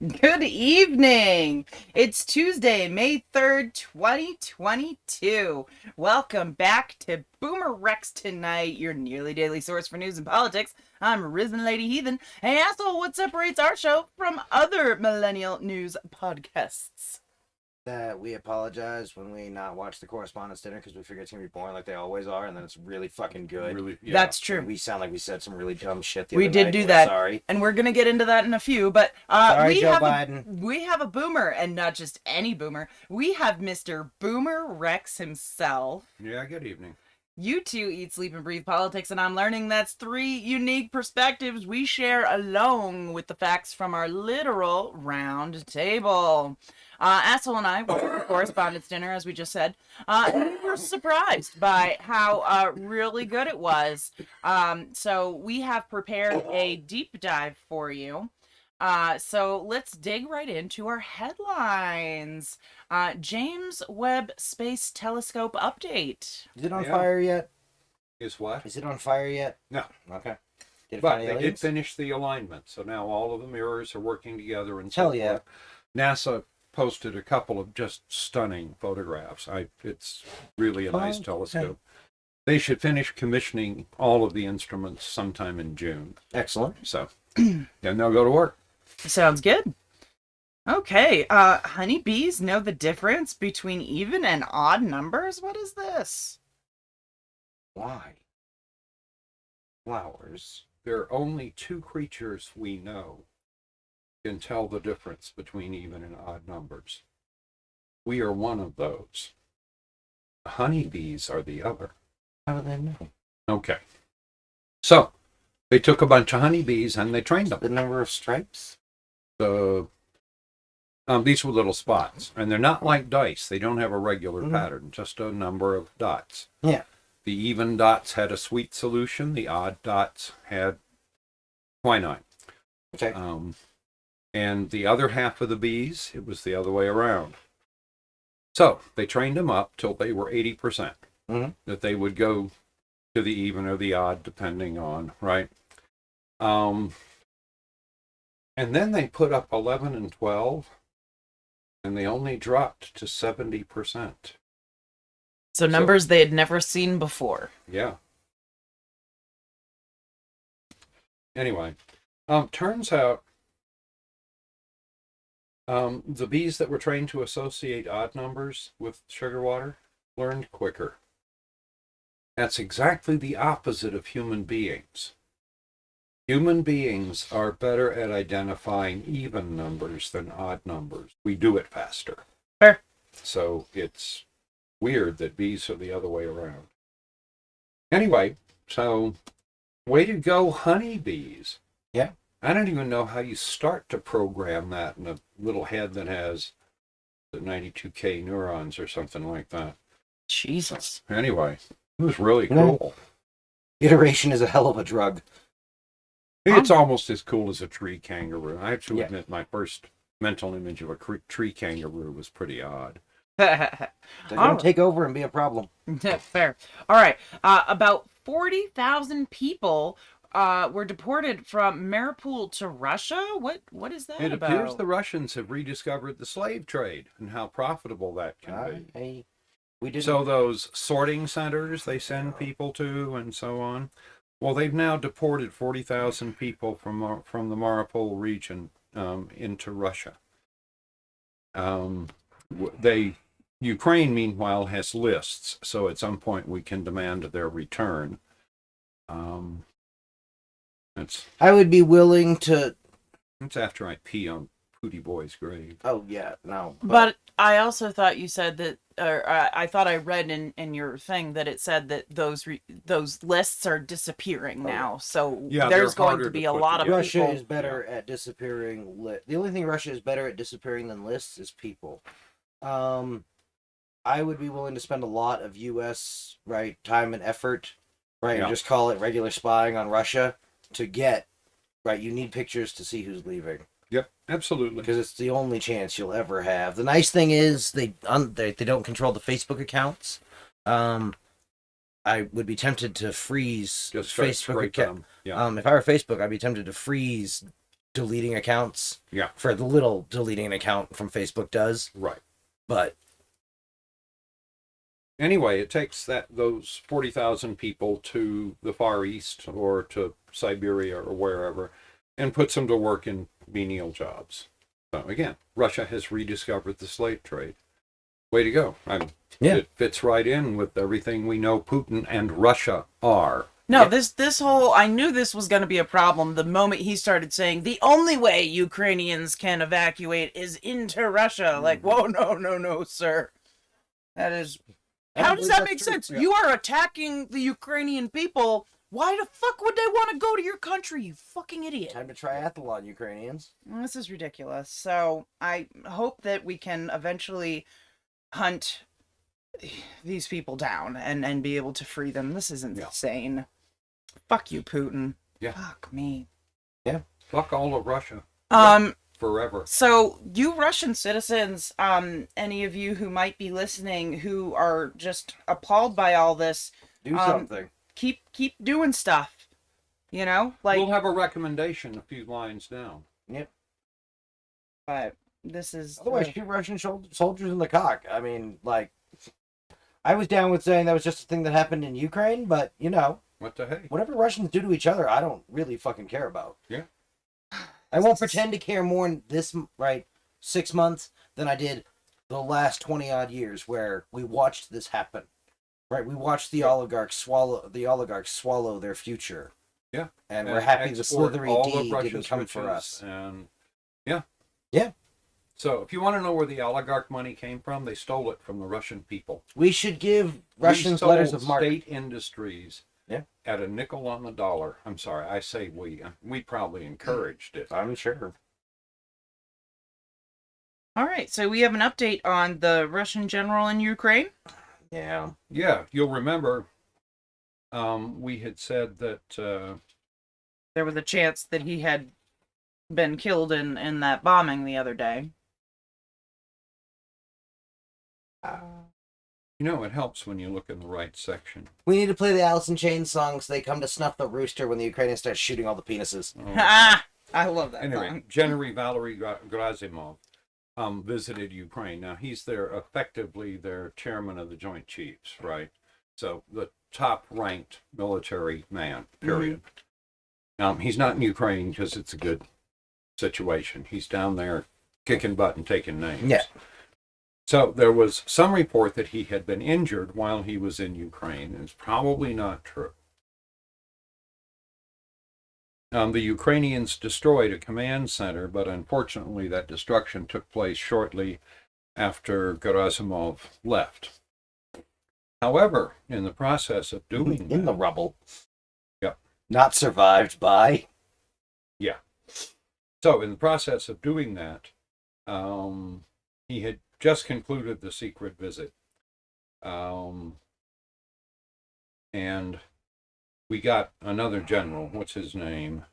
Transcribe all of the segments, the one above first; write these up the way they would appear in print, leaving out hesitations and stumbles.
Good evening. It's Tuesday, May 3rd, 2022. Welcome back to BoomerRexTonight, your nearly daily source for news and politics. I'm RisenLadyHeathen. Hey, asshole, what separates our show from other millennial news podcasts? That we apologize when we not watch the Correspondents dinner because we figure it's gonna be boring like they always are, and then it's really fucking good. Really, yeah. That's true. We sound like we said some really dumb shit the We other did night. do We're that. Sorry. And we're going to get into that in a few, but Sorry, we Joe have Biden. we have a boomer, and not just any boomer. We have Mr. Boomer Rex himself. Yeah, good evening. You two eat, sleep, and breathe politics, and I'm learning that's 3 unique perspectives we share along with the facts from our literal round table. Asshole and I went to the Correspondents dinner, as we just said, and we were surprised by how really good it was. So we have prepared a deep dive for you. So let's dig right into our headlines. James Webb Space Telescope update. Is it on Yeah. fire yet? Is what? Is it on fire yet? No. Okay. Did it But find they did aliens? finish the alignment, so now all of the mirrors are working together and so Hell yeah. forth. NASA posted a couple of just stunning photographs. It's really a nice Oh, telescope. They should finish commissioning all of the instruments sometime in June. Excellent. So then they'll go to work. Sounds good. Okay, honeybees know the difference between even and odd numbers? What is this? Why? Flowers. There are only 2 creatures we know can tell the difference between even and odd numbers. We are one of those. Honeybees are the other. How do they know? Okay. So, they took a bunch of honeybees and they trained The them. number of stripes? These were little spots, and they're not like dice. They don't have a regular Mhm. pattern, just a number of dots. Yeah. The even dots had a sweet solution. The odd dots had quinine. Okay. And the other half of the bees, it was the other way around. So they trained them up till they were 80%, Mhm. that they would go to the even or the odd, depending on, right? And then they put up 11 and 12, and they only dropped to 70%. So numbers they had never seen before. Yeah. Anyway, turns out the bees that were trained to associate odd numbers with sugar water learned quicker. That's exactly the opposite of human beings. Human beings are better at identifying even numbers than odd numbers. We do it faster. Fair. So it's weird that bees are the other way around. Anyway, so way to go, honeybees. Yeah. I don't even know how you start to program that in a little head that has the 92K neurons or something like that. Jesus. Anyway, it was really Yeah. cool. Iteration is a hell of a drug. It's almost as cool as a tree kangaroo. I have to Yeah. admit, my first mental image of a tree kangaroo was pretty odd. They're going to take over and be a problem. Fair. All right. About 40,000 people were deported from Mariupol to Russia. What is that It about? appears the Russians have rediscovered the slave trade and how profitable that can be. We did. So those sorting centers they send people to and so on, well, they've now deported 40,000 people from the Mariupol region into Russia. Ukraine, meanwhile, has lists, so at some point we can demand their return. I would be willing to. That's after I pee on Pootie Boy's grave. Oh yeah, no. But I also thought you said that, or I thought I read in your thing that it said that those lists are disappearing now. So Yeah, there's they're going harder to be to a put lot of together. Russia people. is better at disappearing. The only thing Russia is better at disappearing than lists is people. I would be willing to spend a lot of U.S. time and effort, and just call it regular spying on Russia to get You need pictures to see who's leaving. Yep, absolutely. Because it's the only chance you'll ever have. The nice thing is they don't control the Facebook accounts. I would be tempted to freeze Just start Facebook scraping account. them. Yeah. If I were Facebook, I'd be tempted to freeze deleting accounts. Yeah. For the little deleting an account from Facebook does. Right. But anyway, it takes those 40,000 people to the Far East or to Siberia or wherever and puts them to work in menial jobs. So again, Russia has rediscovered the slave trade. Way to go. It fits right in with everything we know Putin and Russia are. No, this whole, I knew this was going to be a problem the moment he started saying the only way Ukrainians can evacuate is into Russia. Like, whoa, no, sir. That is, how does that make sense? Yeah. You are attacking the Ukrainian people. Why the fuck would they want to go to your country, you fucking idiot? time to triathlon, Ukrainians. This is ridiculous. So I hope that we can eventually hunt these people down and be able to free them. This is insane. Fuck you, Putin. Yeah. Fuck me. Yeah. Fuck all of Russia. Forever. So you Russian citizens, any of you who might be listening who are just appalled by all this, Do something. Keep doing stuff. You know? Like, we'll have a recommendation a few lines down. Yep. But this is Otherwise, shoot Russian soldiers in the cock. I mean, like, I was down with saying that was just a thing that happened in Ukraine, but, you know, What the heck? whatever Russians do to each other, I don't really fucking care about. Yeah. I won't pretend to care more in this, 6 months than I did the last 20-odd years where we watched this happen. Right? We watched the oligarchs swallow their future. Yeah. And we're happy the export slithery all D of Russia's didn't come for riches us. And yeah. Yeah. So if you want to know where the oligarch money came from, they stole it from the Russian people. We should give Russians letters of marque. State industries. Yeah. At a nickel on the dollar. I'm sorry, I say we. We probably encouraged it. I'm sure. all right. So we have an update on the Russian general in Ukraine. Yeah. Yeah, you'll remember we had said that There was a chance that he had been killed in that bombing the other day. you know, it helps when you look in the right section. We need to play the Alice in Chains song so they come to snuff the rooster when the Ukrainians start shooting all the penises. Ah, I love that Anyway, song. General Valery Gerasimov visited Ukraine. Now, he's effectively their chairman of the Joint Chiefs, right? So the top-ranked military man, period. He's not in Ukraine because it's a good situation. He's down there kicking butt and taking names. Yeah. So there was some report that he had been injured while he was in Ukraine. It's probably not true. The Ukrainians destroyed a command center, but unfortunately that destruction took place shortly after Gerasimov left. However, in the process of doing in that, the rubble. Yep. Not survived by. Yeah. So in the process of doing that, he had just concluded the secret visit. And we got another general. What's his name?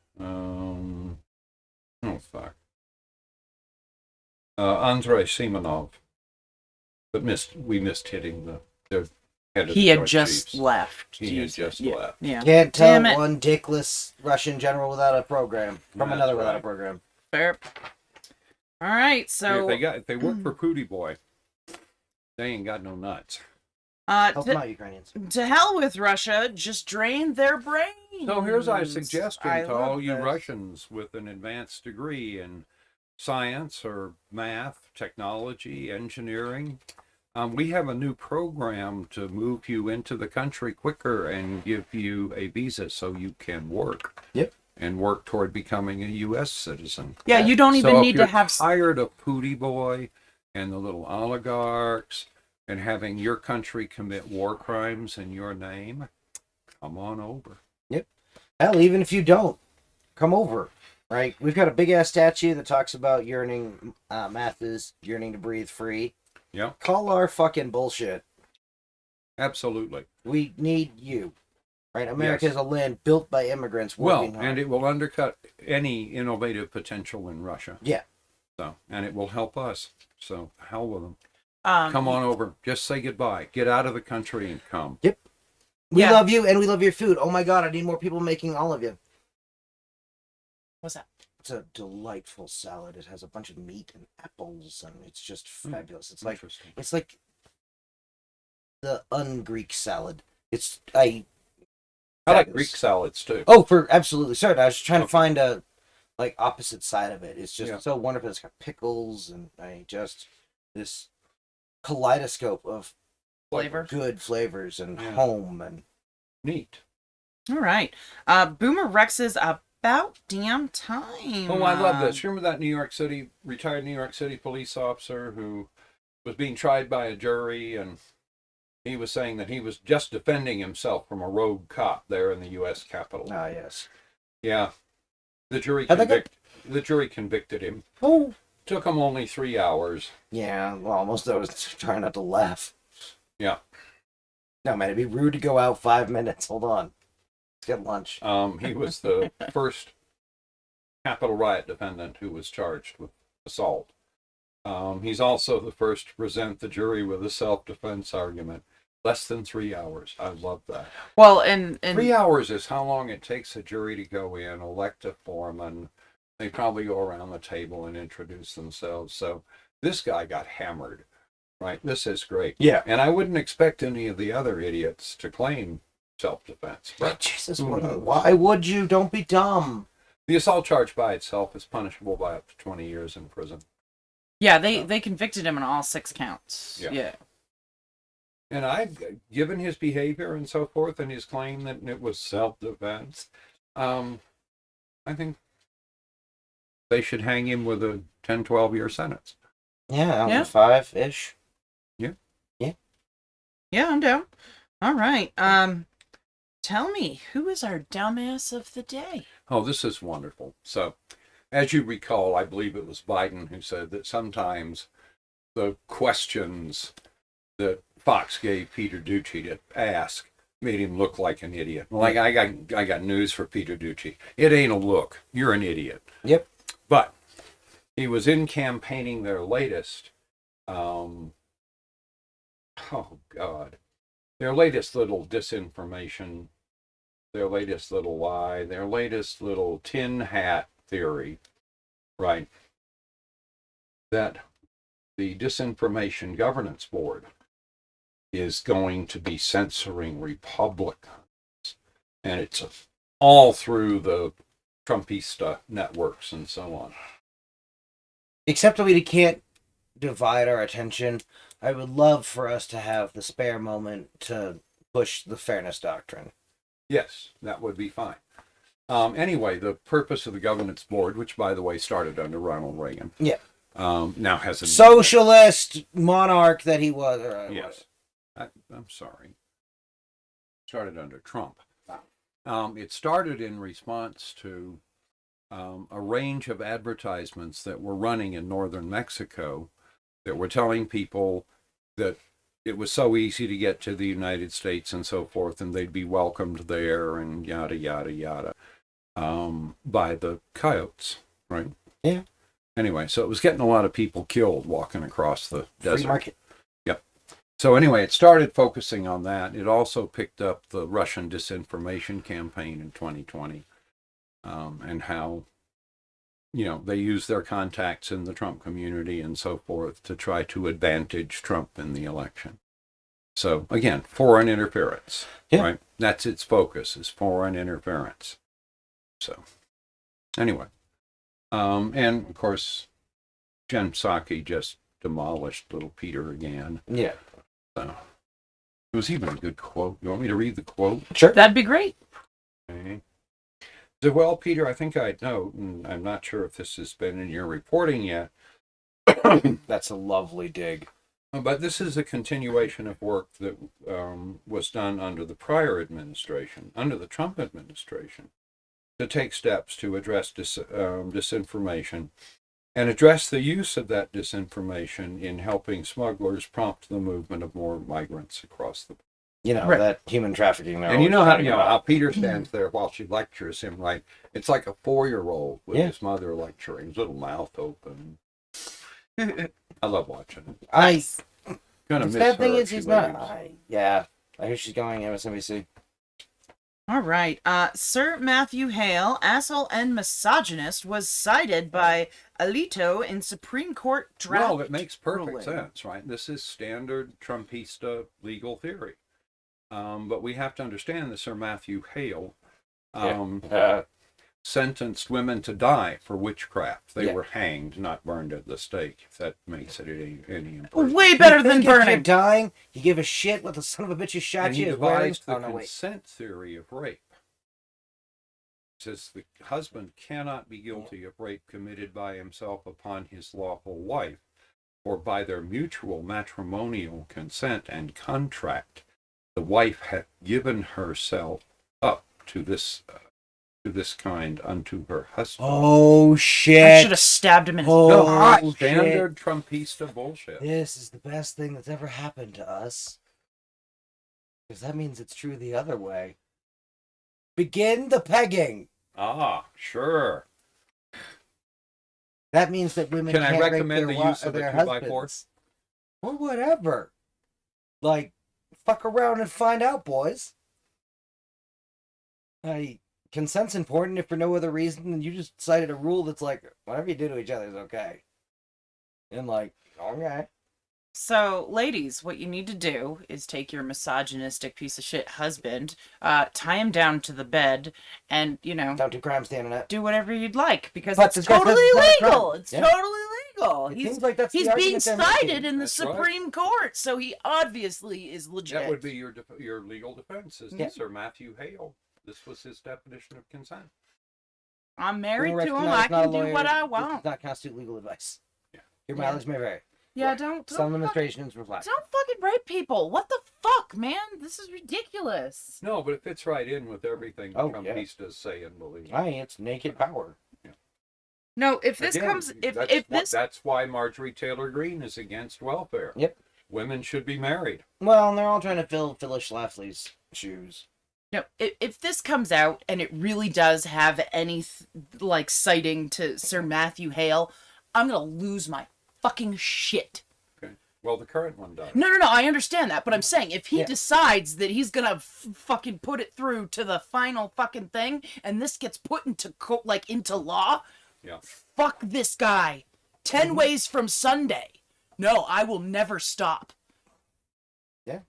Andrei Simonov. But we missed hitting the head of He the had Joint just Chiefs. left. He had just left. Yeah. Can't tell Damn it. one dickless Russian general without a program from That's another without a right. program. Fair. All right. So If they work for Pooty Boy, they ain't got no nuts. Help them out, Ukrainians. to hell with Russia. Just drain their brains. So here's our suggestion I to all love you this. Russians with an advanced degree in science or math, technology, engineering. We have a new program to move you into the country quicker and give you a visa so you can work. Yep. And work toward becoming a U.S. citizen. Yeah, you don't even So if need to you're have. tired of Pooty Boy and the little oligarchs and having your country commit war crimes in your name, come on over. Hell, even if you don't, come over. Right? We've got a big ass statue that talks about yearning, Mathew's yearning to breathe free. Yeah, Call our fucking bullshit. absolutely. We need you. Right? America Yes. is a land built by immigrants working hard. And it will undercut any innovative potential in Russia. Yeah. So, and it will help us. So, hell with them. Um, Come on over. Just say goodbye. Get out of the country and come. We Yeah. love you and we love your food. Oh my god, I need more people making all of you. What's that? It's a delightful salad. It has a bunch of meat and apples, and it's just fabulous. It's like Interesting. the un-Greek salad. I like Greek salads too. Oh, for absolutely certain. I was trying to find a opposite side of it. It's just so wonderful. It's got pickles and this kaleidoscope of Flavor. good flavors and home and neat. All right. Boomer Rex's About Damn Time. Oh, I love this. Remember that retired New York City police officer who was being tried by a jury, and he was saying that he was just defending himself from a rogue cop there in the U.S. Capitol. Ah, yes. Yeah. The jury convicted him. Oh. Took him only 3 hours. Yeah, well, most of us trying not to laugh. Yeah. No, man, it'd be rude to go out 5 minutes. Hold on. Let's get lunch. He was the first Capitol riot defendant who was charged with assault. He's also the first to present the jury with a self-defense argument. Less than 3 hours. I love that. Well, and 3 hours is how long it takes a jury to go in, elect a foreman. They probably go around the table and introduce themselves. So this guy got hammered, right? This is great. Yeah. And I wouldn't expect any of the other idiots to claim self-defense. But Jesus, why would you? Don't be dumb. The assault charge by itself is punishable by up to 20 years in prison. yeah, they convicted him on all 6 counts. Yeah. And given his behavior and so forth and his claim that it was self-defense, I think they should hang him with a 10, 12-year sentence. Yeah, Yeah. 5-ish. Yeah, I'm down. All right. Tell me, who is our dumbass of the day? Oh, this is wonderful. So, as you recall, I believe it was Biden who said that sometimes the questions that Fox gave Peter Ducey to ask made him look like an idiot. Like, I got news for Peter Ducey. It ain't a look. You're an idiot. Yep. But he was in campaigning their latest, their latest little disinformation, their latest little lie, their latest little tin hat theory, right? That the Disinformation Governance Board is going to be censoring Republicans. And it's all through the Trumpista networks and so on. Except that we can't divide our attention. I would love for us to have the spare moment to push the fairness doctrine. Yes, that would be fine. Anyway, the purpose of the Governance Board, which, by the way, started under Ronald Reagan, now has a socialist monarch that he was. Yes. I'm sorry. Started under Trump. It started in response to a range of advertisements that were running in northern Mexico that were telling people that it was so easy to get to the United States and so forth, and they'd be welcomed there and yada, yada, yada, by the coyotes, right? Yeah. Anyway, so it was getting a lot of people killed walking across the desert. Free market. Yep. So anyway, it started focusing on that. It also picked up the Russian disinformation campaign in 2020, and how, they use their contacts in the Trump community and so forth to try to advantage Trump in the election. So again, foreign interference, right? That's its focus, is foreign interference. So anyway, and of course, Jen Psaki just demolished little Peter again. Yeah. So it was even a good quote. You want me to read the quote? Sure. That'd be great. Okay. So, well, Peter, I think I'd note, and I'm not sure if this has been in your reporting yet. That's a lovely dig. But this is a continuation of work that was done under the prior administration, under the Trump administration, to take steps to address disinformation and address the use of that disinformation in helping smugglers prompt the movement of more migrants across the that human trafficking. And you know how Peter stands there while she lectures him, right? It's like a 4-year-old with his mother lecturing, his little mouth open. I love watching it. Gonna miss sad thing her is if he's she not. leaves. I hear she's going MSNBC. All right. Sir Mathew Hale, asshole and misogynist, was cited by ALITO in Supreme Court draft. Well, it makes perfect ruling. sense, right? This is standard Trumpista legal theory. But we have to understand that Sir Mathew Hale sentenced women to die for witchcraft. They were hanged, not burned at the stake, if that makes it any important. Way better than If you're burning. dying, you give a shit what the son of a bitch who shot And you he is wearing. devised the consent theory of rape. It says the husband cannot be guilty of rape committed by himself upon his lawful wife, or by their mutual matrimonial consent and contract. The wife had given herself up to this kind unto her husband. Oh shit! I should have stabbed him in his No, standard Trumpista bullshit. This is the best thing that's ever happened to us. Because that means it's true the other way. Begin the pegging. Ah, sure. That means that women Can I can't recommend rape the use of a their 2x4? husbands. Or whatever. Like, fuck around and find out, boys. Consent's important if for no other reason than you just cited a rule that's like, whatever you do to each other is okay. And like, okay. So, ladies, what you need to do is take your misogynistic piece of shit husband, tie him down to the bed, and, Don't do crimes to the internet. do whatever you'd like, because But it's this guy says totally it's not a crime. legal. It's Yeah. totally legal. It He's seems like that's being the argument they're cited making. in the That's right. Supreme Court, so he obviously is legit. That would be your legal defense, is Yeah. Sir Mathew Hale. This was his definition of consent. I'm married BoomerRexTonight to him. is I not a can do lawyer. what I This want. does not constitute legal advice. Yeah. Your Yeah. mileage may vary. Yeah, Right. don't Some demonstrations reflect. don't fucking rape people. What the fuck, man? This is ridiculous. No, but it fits right in with everything the Oh, yeah. Trumpistas say and believe. It's naked power. No, if this Again, comes, that's that's why Marjorie Taylor Greene is against welfare. Yep. Women should be married. Well, and they're all trying to fill Phyllis Schlafly's shoes. No, if this comes out and it really does have any citing to Sir Mathew Hale, I'm gonna lose my fucking shit. Okay. Well, the current one does. No, I understand that, but I'm saying if he Yeah. decides that he's gonna fucking put it through to the final fucking thing, and this gets put into into law, Yeah. fuck this guy. 10 ways from Sunday. No, I will never stop. Yeah.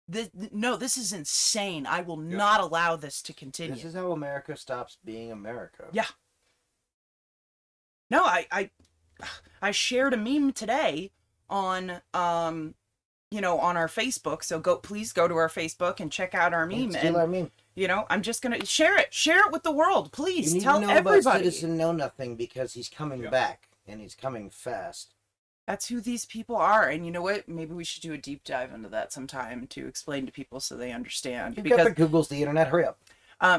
This is insane. I will not allow this to continue. This is how America stops being America. Yeah. No, I shared a meme today on on our Facebook. So please go to our Facebook and check out our meme. Steal our meme. I'm just gonna share it with the world. Please You need tell to know everybody. about Citizen Know Nothing because he's coming back and he's coming fast. That's who these people are, and you know what? Maybe we should do a deep dive into that sometime to explain to people so they understand. You've got the Googles, the internet. Hurry up.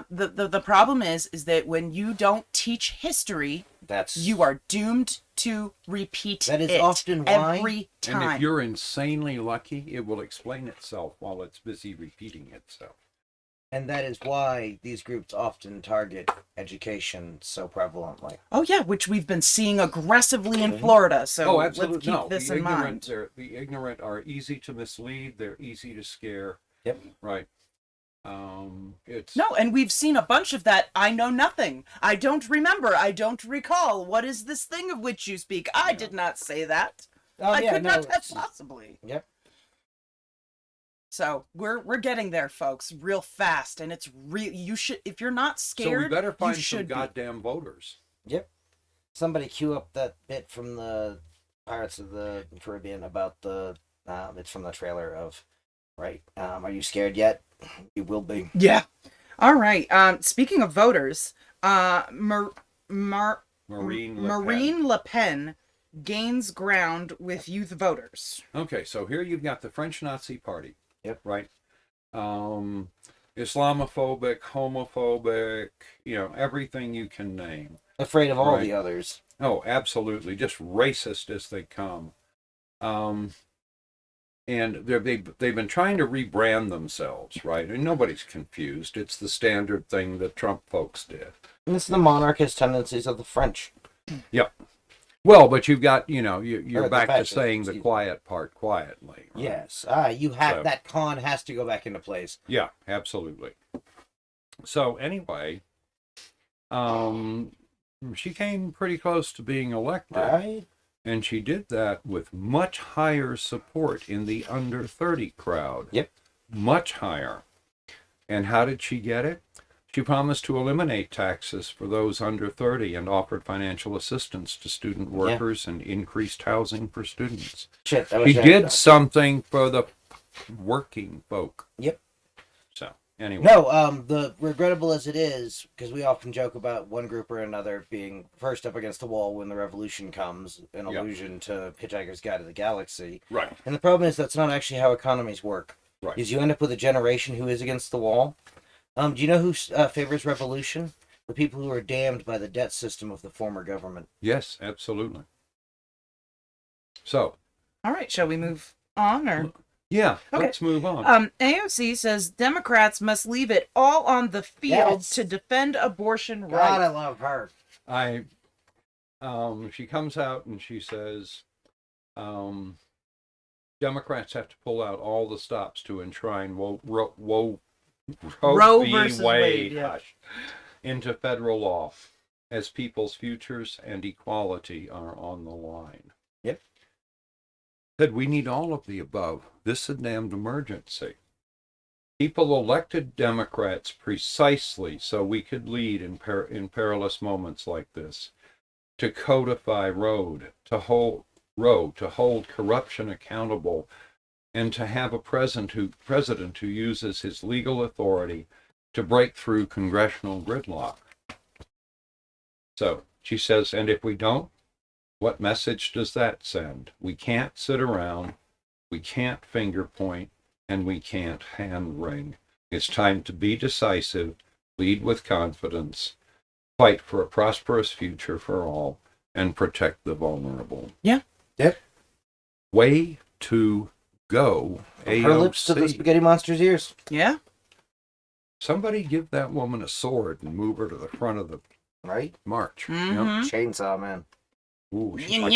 The problem is that when you don't teach history, you are doomed to repeat That is it often why. every time. And if you're insanely lucky, it will explain itself while it's busy repeating itself. And that is why these groups often target education so prevalently. Oh yeah, which we've been seeing aggressively in Florida. So let's keep this in mind. The ignorant are easy to mislead. They're easy to scare. Yep. Right. No, and we've seen a bunch of that. I know nothing. I don't remember. I don't recall. What is this thing of which you speak? I did not say that. I could not have possibly. Yep. So we're getting there, folks, real fast, and it's real. You should, if you're not scared, so we better find you some should goddamn voters. Yep. Somebody cue up that bit from the Pirates of the Caribbean about the. It's from the trailer of, right? Are you scared yet? You will be. Yeah. All right. Speaking of voters, Marine Le Pen gains ground with youth voters. Okay, so here you've got the French Nazi Party. Yep. Right. Islamophobic, homophobic, everything you can name. Afraid of all the others. Oh, absolutely. Just racist as they come. And they've been trying to rebrand themselves, right? And nobody's confused. It's the standard thing that Trump folks did. And it's the monarchist tendencies of the French. Yep. Well, but you've got, you're Or back the to fascists, saying the excuse me. quiet part quietly. Right? Yes. You have So- that con has to go back into place. Yeah, absolutely. So anyway, she came pretty close to being elected. Right. And she did that with much higher support in the under 30 crowd. Yep. Much higher. And how did she get it? She promised to eliminate taxes for those under 30 and offered financial assistance to student workers and increased housing for students. Shit, She did something for the working folk. Yep. So, anyway. No, the regrettable as it is, because we often joke about one group or another being first up against the wall when the revolution comes, an allusion to Hitchhiker's Guide to the Galaxy. Right. And the problem is that's not actually how economies work. Right. Is you end up with a generation who is against the wall. Do you know who favors revolution? The people who are damned by the debt system of the former government. Yes, absolutely. So. All right, shall we move on? Or Yeah, okay. Let's move on. AOC says Democrats must leave it all on the field to defend abortion rights. God, I love her. She comes out and she says, Democrats have to pull out all the stops to enshrine Roe v. versus Wade, yeah. Hush, into federal law, as people's futures and equality are on the line. Yep. Said we need all of the above. This is a damned emergency. People elected Democrats precisely so we could lead in perilous moments like this, to codify Roe, to hold corruption accountable, and to have a president who uses his legal authority to break through congressional gridlock. So she says, and if we don't, what message does that send? We can't sit around, we can't finger point, and we can't hand wring. It's time to be decisive, lead with confidence, fight for a prosperous future for all, and protect the vulnerable. Yeah. Yep. Way to go, AOC. Her lips to the spaghetti monster's ears. Yeah. Somebody give that woman a sword and move her to the front of the march. Mm-hmm. You know? Chainsaw, man. Ooh, she's like a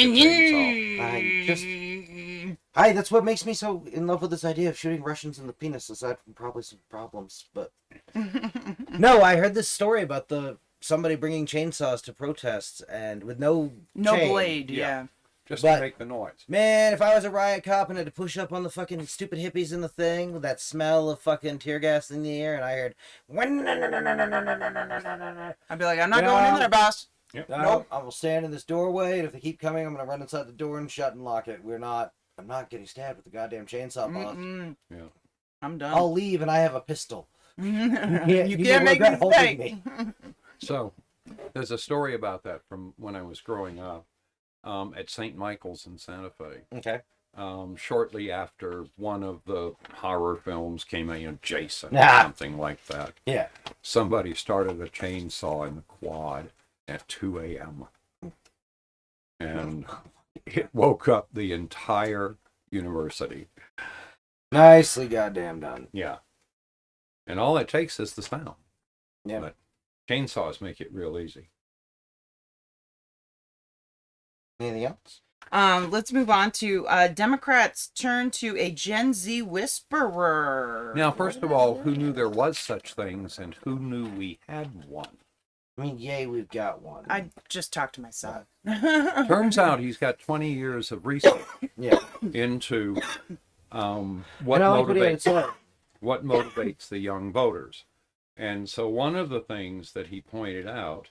chainsaw. That's what makes me so in love with this idea of shooting Russians in the penis, aside from probably some problems. But no, I heard this story about somebody bringing chainsaws to protests and with no chain. blade. Yeah. Just to make the noise. Man, if I was a riot cop and had to push up on the fucking stupid hippies in the thing with that smell of fucking tear gas in the air, and I heard, I'd be like, I'm not going in there, boss. Yep. Nope. I will stand in this doorway, and if they keep coming, I'm gonna run inside the door and shut and lock it. I'm not getting stabbed with the goddamn chainsaw, boss. Yeah. I'm done. I'll leave, and I have a pistol. You can't make me stay. So, there's a story about that from when I was growing up at St. Michael's in Santa Fe. Okay. Shortly after one of the horror films came out, Jason, or something like that. Yeah. Somebody started a chainsaw in the quad at 2 a.m. And it woke up the entire university. Nicely goddamn done. Yeah. And all it takes is the sound. Yeah. But chainsaws make it real easy. Anything else? Let's move on to Democrats turn to a Gen Z whisperer. Now, first of all, who knew there was such things and who knew we had one? I mean, yay, we've got one. I just talked to myself. Turns out he's got 20 years of research into what motivates the young voters. And so one of the things that he pointed out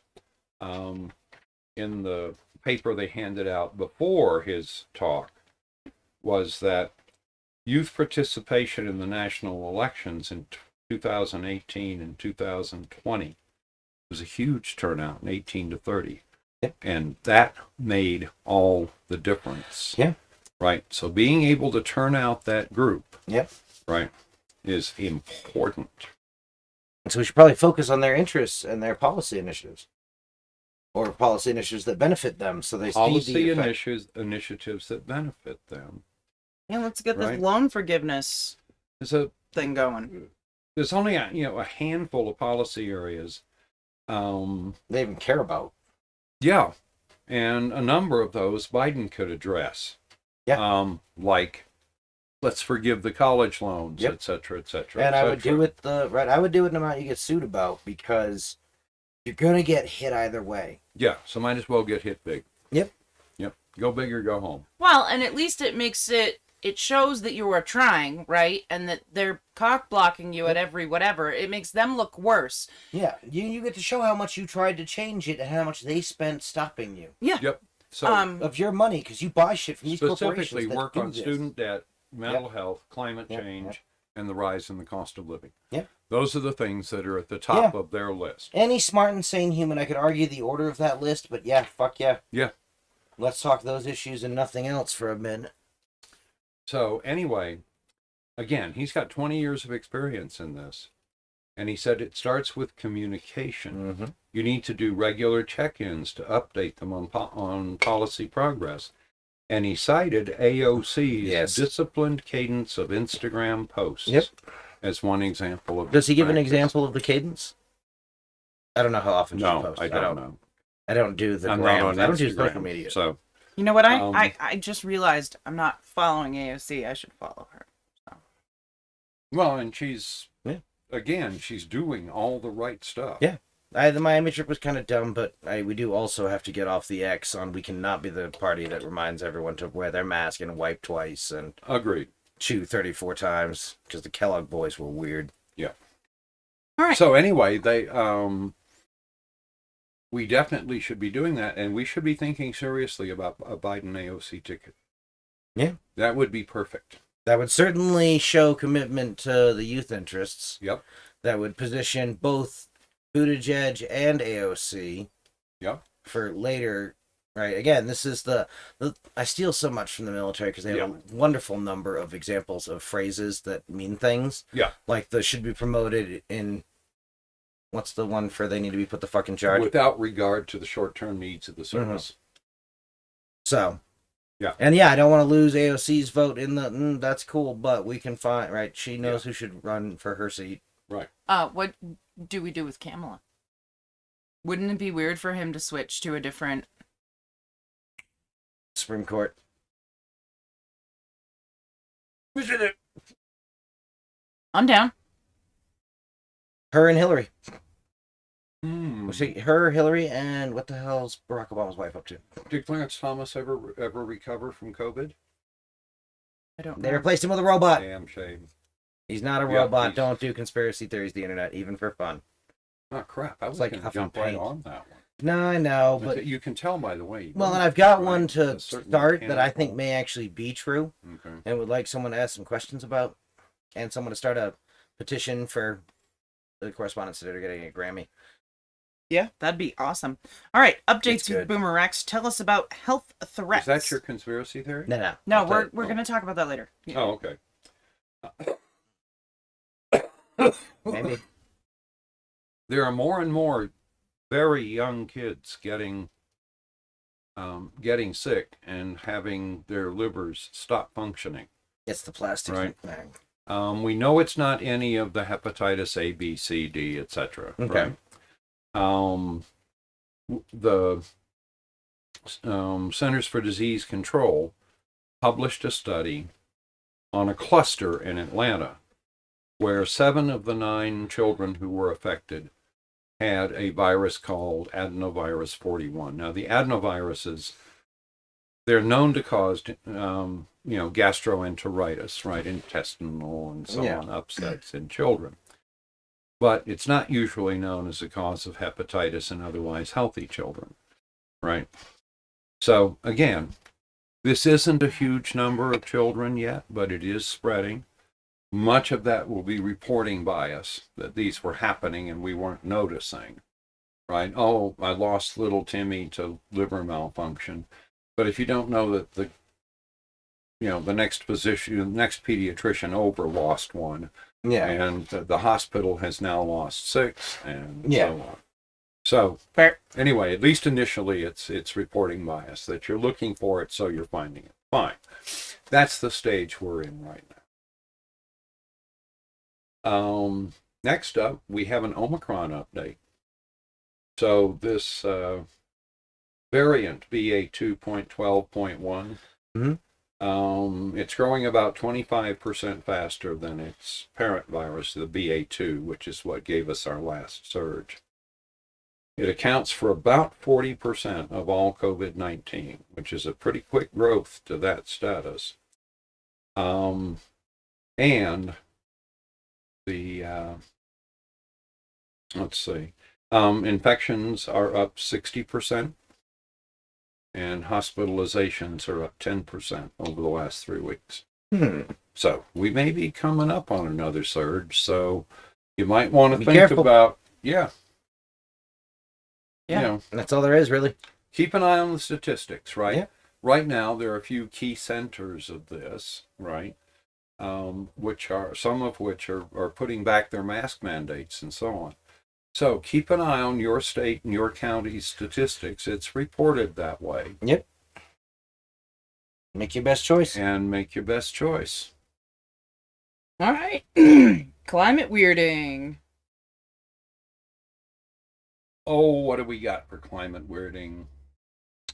in the paper they handed out before his talk was that youth participation in the national elections in 2018 and 2020 was a huge turnout in 18 to 30. Yep. And that made all the difference. Yeah. Right. So being able to turn out that group, Yep. right, is important. So we should probably focus on their interests and their policy initiatives. Or policy initiatives that benefit them, so they Policy see the initiatives that benefit them. Yeah, let's get Right. this loan forgiveness thing going. There's only a handful of policy areas. they even care about. Yeah, and a number of those Biden could address. Yeah. Like let's forgive the college loans, Yep. et cetera, et cetera. And et I would cetera. do it I would do it no matter what you get sued about, because you're gonna get hit either way. Yeah, so might as well get hit big. Yep. Yep. Go big or go home. Well, and at least it shows that you are trying, right? And that they're cock blocking you at every whatever. It makes them look worse. Yeah, you get to show how much you tried to change it and how much they spent stopping you Yeah. Yep. So of your money, because you buy shit from these specifically corporations that work do on this. student debt, mental health, climate Yep, change, yep. and the rise in the cost of living. Yep. Those are the things that are at the top of their list. Any smart and sane human, I could argue the order of that list, but yeah, fuck yeah. Yeah. Let's talk those issues and nothing else for a minute. So anyway, again, he's got 20 years of experience in this. And he said it starts with communication. Mm-hmm. You need to do regular check-ins to update them on policy progress. And he cited AOC's disciplined cadence of Instagram posts as one example of. Does he give an practice. example of the cadence? I don't know how often she No, posts. I don't know. I don't do the I'm not grams. on I don't do Instagram, social media. So You know what? I just realized I'm not following AOC. I should follow her. well, and she's Yeah. again, she's doing all the right stuff. Yeah. The Miami trip was kind of dumb, but we do also have to get off the X on we cannot be the party that reminds everyone to wear their mask and wipe twice and Agreed. chew 34 times, because the Kellogg boys were weird. Yeah. All right. So anyway, they we definitely should be doing that, and we should be thinking seriously about a Biden AOC ticket. Yeah. That would be perfect. That would certainly show commitment to the youth interests. Yep. That would position both Buttigieg and AOC. Yep. For later, right? Again, this is the I steal so much from the military because they have a wonderful number of examples of phrases that mean things. Yeah. Like the should be promoted in, what's the one for they need to be put the fuck in charge? Without regard to the short-term needs of the service. So. Yeah. And yeah, I don't want to lose AOC's vote in the, that's cool, but we can find, right? She knows who should run for her seat. Right. What do we do with Kamala? Wouldn't it be weird for him to switch to a different Supreme Court? I'm down. Her and Hillary. Hmm. See, her, Hillary, and what the hell's Barack Obama's wife up to? Did Clarence Thomas ever recover from COVID? I don't know. They replaced him with a robot. Damn shame. He's not a Yeah, robot. he's- Don't do conspiracy theories the internet, even for fun. Oh crap! I was like going to huffing jump right paint. on that one. No, I know, but You can tell by the way. well, and I've got Right, one to a certain start that I think mechanical- may actually be true, Okay. and would like someone to ask some questions about, and someone to start a petition for the correspondents that are getting a Grammy. Yeah, that'd be awesome. All right, updates It's with good. BoomerRex. Tell us about health threats. Is that your conspiracy theory? No. No, I'll tell we're you. gonna talk about that later. Oh, okay. Maybe. There are more and more very young kids getting sick and having their livers stop functioning. It's the plastic Right. thing. We know it's not any of the hepatitis A, B, C, D, etc. Okay. Right? The Centers for Disease Control published a study on a cluster in Atlanta where 7 of the 9 children who were affected had a virus called adenovirus 41. Now, the adenoviruses, they're known to cause, gastroenteritis, right, intestinal and so on, upsets in children. But it's not usually known as a cause of hepatitis in otherwise healthy children, right? So, again, this isn't a huge number of children yet, but it is spreading. Much of that will be reporting bias, that these were happening and we weren't noticing, right? Oh, I lost little Timmy to liver malfunction. But if you don't know that the next physician, next pediatrician over lost one, and the hospital has now lost 6, and so on. So, Fair. Anyway, at least initially it's reporting bias, that you're looking for it, so you're finding it. Fine. That's the stage we're in right now. Next up, we have an Omicron update. So this variant, BA2.12.1, It's growing about 25% faster than its parent virus, the BA2, which is what gave us our last surge. It accounts for about 40% of all COVID-19, which is a pretty quick growth to that status. And the, let's see, infections are up 60%, and hospitalizations are up 10% over the last 3 weeks. So we may be coming up on another surge, so you might want to think careful. about, yeah. Yeah, You know, that's all there is, really. keep an eye on the statistics, right? Yeah. Right now, there are a few key centers of this, right? Which are, some of which are putting back their mask mandates and so on. So keep an eye on your state and your county's statistics. It's reported that way. Yep. Make your best choice. And make your best choice. All right. Climate weirding. Oh, what do we got for climate weirding?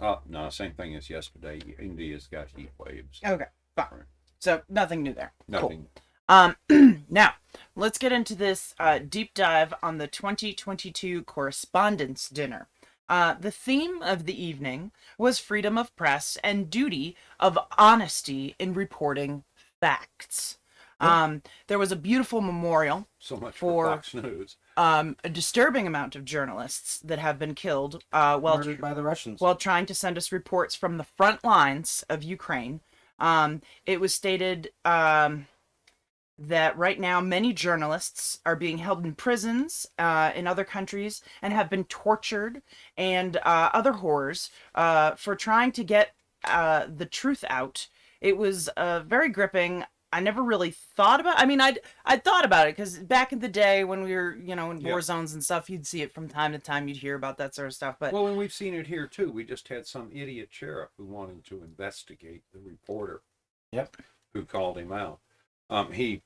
Oh, no, same thing as yesterday. India's got heat waves. Okay, fine. So nothing new there. Nothing. Cool. Now, let's get into this deep dive on the 2022 Correspondents dinner. The theme of the evening was freedom of press and duty of honesty in reporting facts. There was a beautiful memorial So much for for Fox News. a disturbing amount of journalists that have been killed while Murdered by the Russians. while trying to send us reports from the front lines of Ukraine. It was stated that right now many journalists are being held in prisons in other countries and have been tortured and other horrors for trying to get the truth out. It was very gripping. I never really thought about, I mean, I'd thought about it because back in the day when we were, you know, in war zones and stuff, you'd see it from time to time. You'd hear about that sort of stuff. But well, and we've seen it here too. We just had some idiot sheriff who wanted to investigate the reporter. Yep. Who called him out. He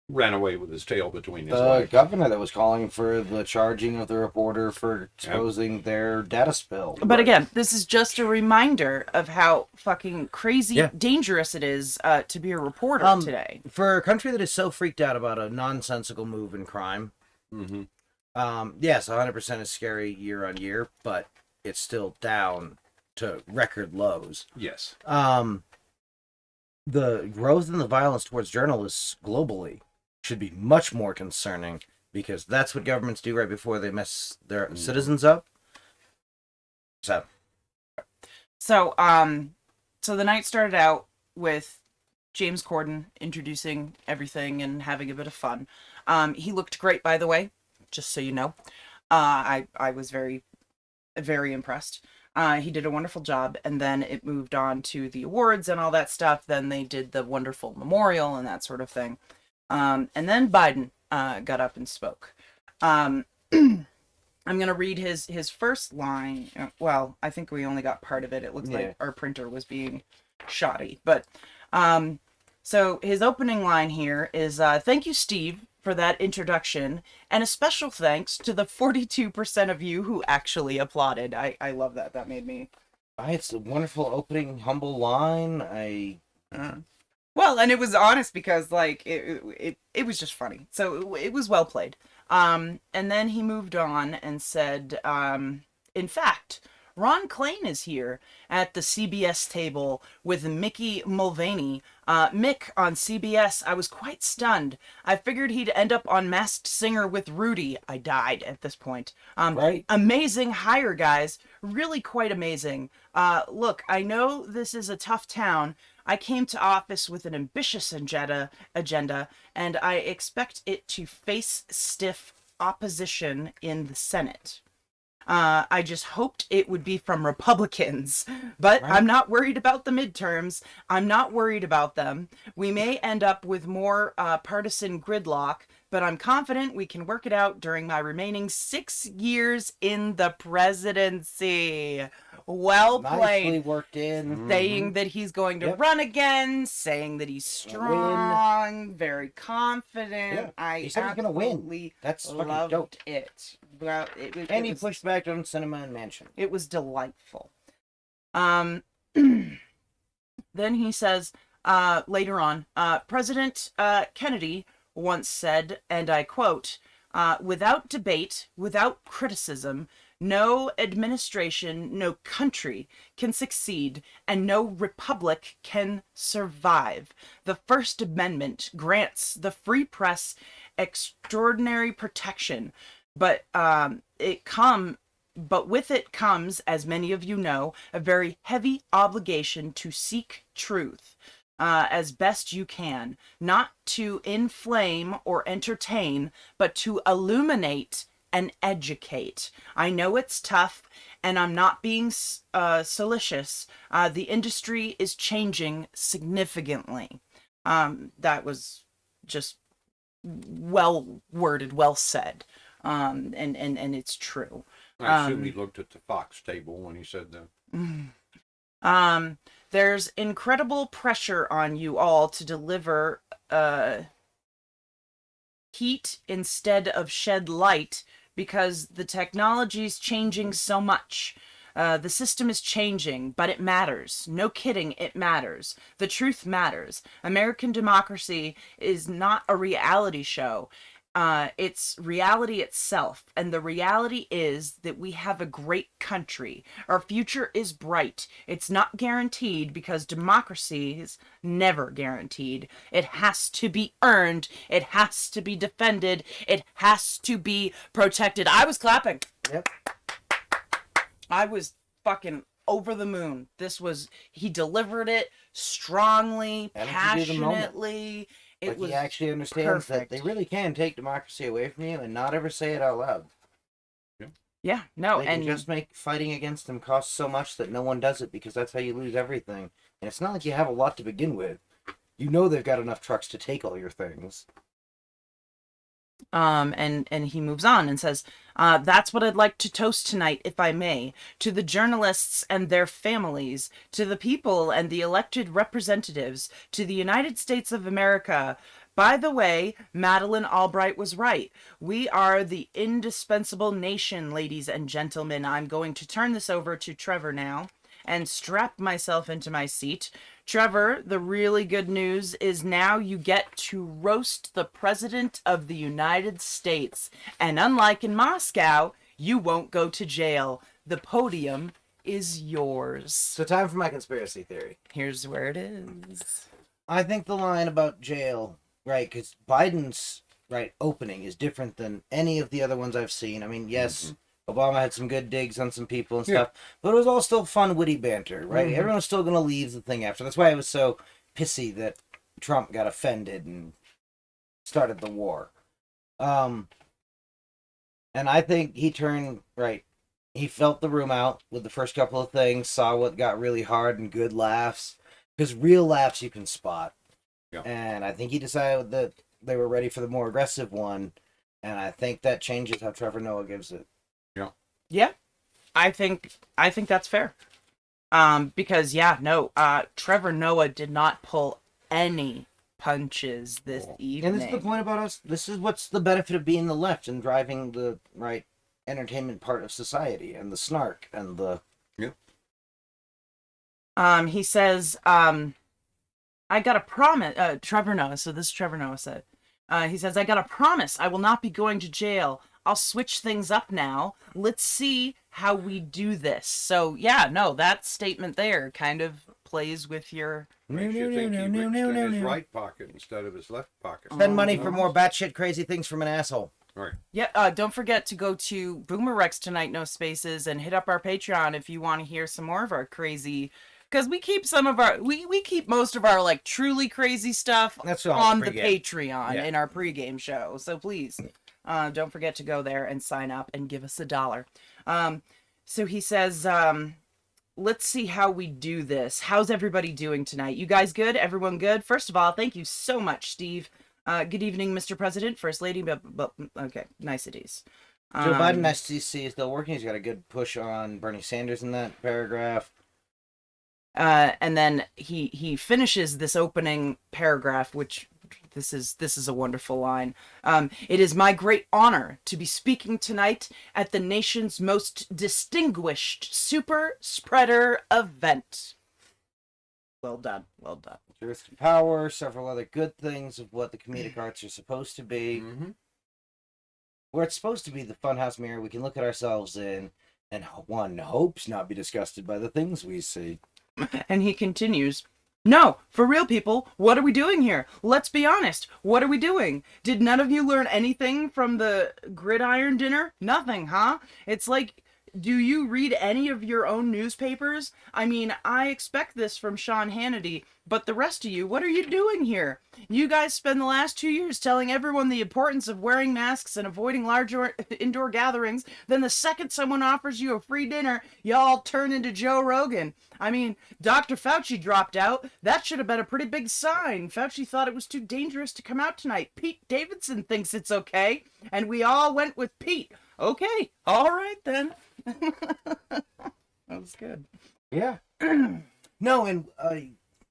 ran away with his tail between his The legs. governor that was calling for the charging of the reporter for exposing their data spill. But again, this is just a reminder of how fucking crazy dangerous it is to be a reporter today. For a country that is so freaked out about a nonsensical move in crime, yes, 100% is scary year on year, but it's still down to record lows. Yes. The growth in the violence towards journalists globally should be much more concerning because that's what governments do right before they mess their citizens up. So the night started out with James Corden introducing everything and having a bit of fun. He looked great, by the way, just so you know. I was very, very impressed. He did a wonderful job, and then it moved on to the awards and all that stuff. Then they did the wonderful memorial and that sort of thing. And then Biden got up and spoke. I'm going to read his first line. Well, I think we only got part of it. It looks like our printer was being shoddy. But so his opening line here is, "Thank you, Steve, for that introduction, and a special thanks to the 42% of you who actually applauded." I love that. That made me... It's a wonderful opening, humble line. Well, and it was honest because, like, it was just funny. So it was well played. And then he moved on and said, in fact, Ron Klain is here at the CBS table with Mickey Mulvaney. Mick on CBS, I was quite stunned. I figured he'd end up on Masked Singer with Rudy. I died at this point. Right. Amazing hire, guys. Really quite amazing. Look, I know this is a tough town. I came to office with an ambitious agenda, and I expect it to face stiff opposition in the Senate. I just hoped it would be from Republicans, but Right. I'm not worried about the midterms. I'm not worried about them. We may end up with more partisan gridlock, but I'm confident we can work it out during my remaining 6 years in the presidency. Well played. Nicely worked in. Saying that he's going to run again, saying that he's strong, very confident. Yeah. He said he's gonna win. absolutely That's fucking loved dope. it. Well, And he pushed back on Cinema and Mansion. it was delightful. then he says, later on, President Kennedy once said, and I quote, without debate, without criticism, no administration, no country can succeed, and no republic can survive. The First Amendment grants the free press extraordinary protection, but with it comes, as many of you know, a very heavy obligation to seek truth as best you can, not to inflame or entertain, but to illuminate and educate. I know it's tough, and I'm not being salacious. The industry is changing significantly. That was just well worded, well said, and it's true. I assume he looked at the Fox table when he said that. There's incredible pressure on you all to deliver heat instead of shed light, because the technology's changing so much. The system is changing, but it matters. No kidding, it matters. The truth matters. American democracy is not a reality show. It's reality itself. And the reality is that we have a great country. Our future is bright. It's not guaranteed, because democracy is never guaranteed. It has to be earned. It has to be defended. It has to be protected. I was clapping. Yep. I was fucking over the moon. He delivered it strongly, passionately. Like he actually understands that they really can take democracy away from you and not ever say it out loud. Yeah, no, they can just make fighting against them cost so much that no one does it, because that's how you lose everything. And it's not like you have a lot to begin with. You know they've got enough trucks to take all your things. And he moves on and says, that's what I'd like to toast tonight, if I may, to the journalists and their families, to the people and the elected representatives, to the United States of America. By the way, Madeleine Albright was right. We are the indispensable nation, ladies and gentlemen. I'm going to turn this over to Trevor now and strap myself into my seat. Trevor, the really good news is now you get to roast the President of the United States. And unlike in Moscow, you won't go to jail. The podium is yours. So time for my conspiracy theory. Here's where it is. I think the line about jail, right, because Biden's, right, opening is different than any of the other ones I've seen. I mean, yes, Obama had some good digs on some people and stuff, but it was all still fun, witty banter, right? Everyone's still going to leave the thing after. That's why I was so pissy that Trump got offended and started the war. And I think he turned, right, he felt the room out with the first couple of things, saw what got really hard and good laughs, because real laughs you can spot. Yeah. And I think he decided that they were ready for the more aggressive one, and I think that changes how Trevor Noah gives it. Yeah, I think that's fair. Because Trevor Noah did not pull any punches this evening. And this is the point about us. This is what's the benefit of being the left and driving the right entertainment part of society and the snark and the. Yeah. He says, I got a promise. Trevor Noah. So this is Trevor Noah said. He says, I got a promise. I will not be going to jail. I'll switch things up now. Let's see how we do this. So, that statement there kind of plays with your... Makes you think he reached in his right pocket instead of his left pocket. Spend money for more batshit crazy things from an asshole. Right. Yeah, don't forget to go to BoomerRexTonight, no spaces, and hit up our Patreon if you want to hear some more of our crazy... Because we keep some of our... We keep most of our, like, truly crazy stuff on the Patreon in our pregame show. So, please... don't forget to go there and sign up and give us $1. So he says, let's see how we do this. How's everybody doing tonight? You guys good? Everyone good? First of all, thank you so much, Steve. Good evening, Mr. President, First Lady. Okay, niceties. Joe Biden, nice to see, is still working. He's got a good push on Bernie Sanders in that paragraph. And then he finishes this opening paragraph, which... This is a wonderful line. It is my great honor to be speaking tonight at the nation's most distinguished super spreader event. Well done. Well done. Truth to Power, several other good things of what the comedic arts are supposed to be. Mm-hmm. Where it's supposed to be the funhouse mirror we can look at ourselves in, and one hopes not be disgusted by the things we see. And he continues, no, for real, people, what are we doing here? Let's be honest. What are we doing? Did none of you learn anything from the gridiron dinner? Nothing, huh? It's like, do you read any of your own newspapers? I mean, I expect this from Sean Hannity, but the rest of you, what are you doing here? You guys spend the last 2 years telling everyone the importance of wearing masks and avoiding large indoor gatherings. Then the second someone offers you a free dinner, y'all turn into Joe Rogan. I mean, Dr. Fauci dropped out. That should have been a pretty big sign. Fauci thought it was too dangerous to come out tonight. Pete Davidson thinks it's okay. And we all went with Pete. Okay, all right then. That was good. Yeah. No, and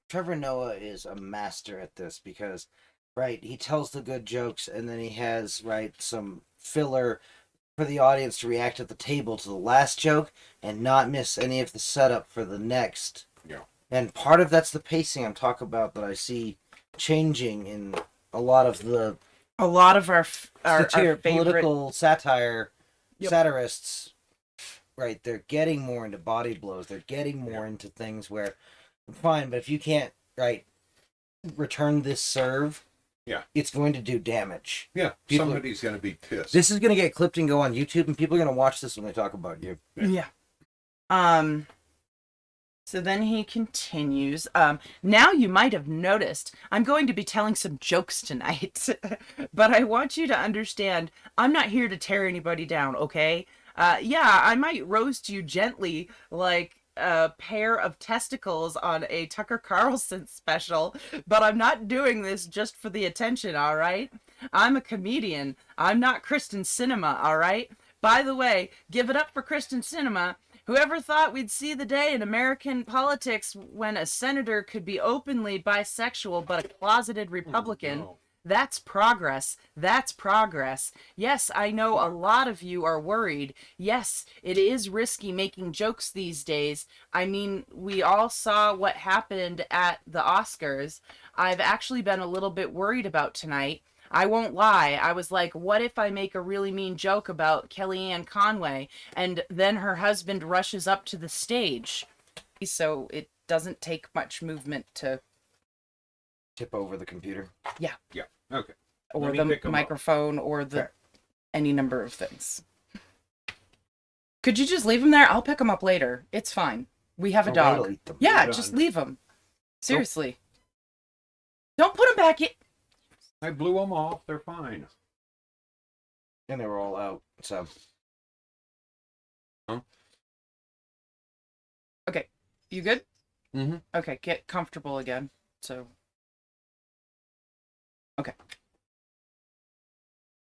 Trevor Noah is a master at this because, right, he tells the good jokes and then he has, right, some filler for the audience to react at the table to the last joke and not miss any of the setup for the next. Yeah. And part of that's the pacing I'm talking about that I see changing in a lot of our satire, favorite political satire Yep. satirists. Right, they're getting more into body blows. They're getting more into things where, fine, but if you can't, right, return this serve, yeah, it's going to do damage. Yeah, People somebody's going to be pissed. This is going to get clipped and go on YouTube, and people are going to watch this when they talk about you. Yeah. So then he continues, now you might have noticed I'm going to be telling some jokes tonight, but I want you to understand I'm not here to tear anybody down, okay? Yeah, I might roast you gently like a pair of testicles on a Tucker Carlson special, but I'm not doing this just for the attention, all right? I'm a comedian. I'm not Kristen Cinema, all right? By the way, give it up for Kristen Cinema. Whoever thought we'd see the day in American politics when a senator could be openly bisexual but a closeted Republican? No. That's progress. That's progress. Yes, I know a lot of you are worried. Yes, it is risky making jokes these days. I mean, we all saw what happened at the Oscars. I've actually been a little bit worried about tonight. I won't lie. I was like, what if I make a really mean joke about Kellyanne Conway and then her husband rushes up to the stage? So it doesn't take much movement to Tip over the computer. Yeah, okay. or Let me the pick 'em up. microphone or the Okay. any number of things. Could you just leave them there? I'll pick them up later. It's fine. We have a Oh, dog. I'll eat them. Yeah, Done. just leave them. Seriously. Don't put them back in. I blew them off. They're fine. And they were all out, so. Okay. You good? Mm-hmm. Okay, get comfortable again. So. Okay.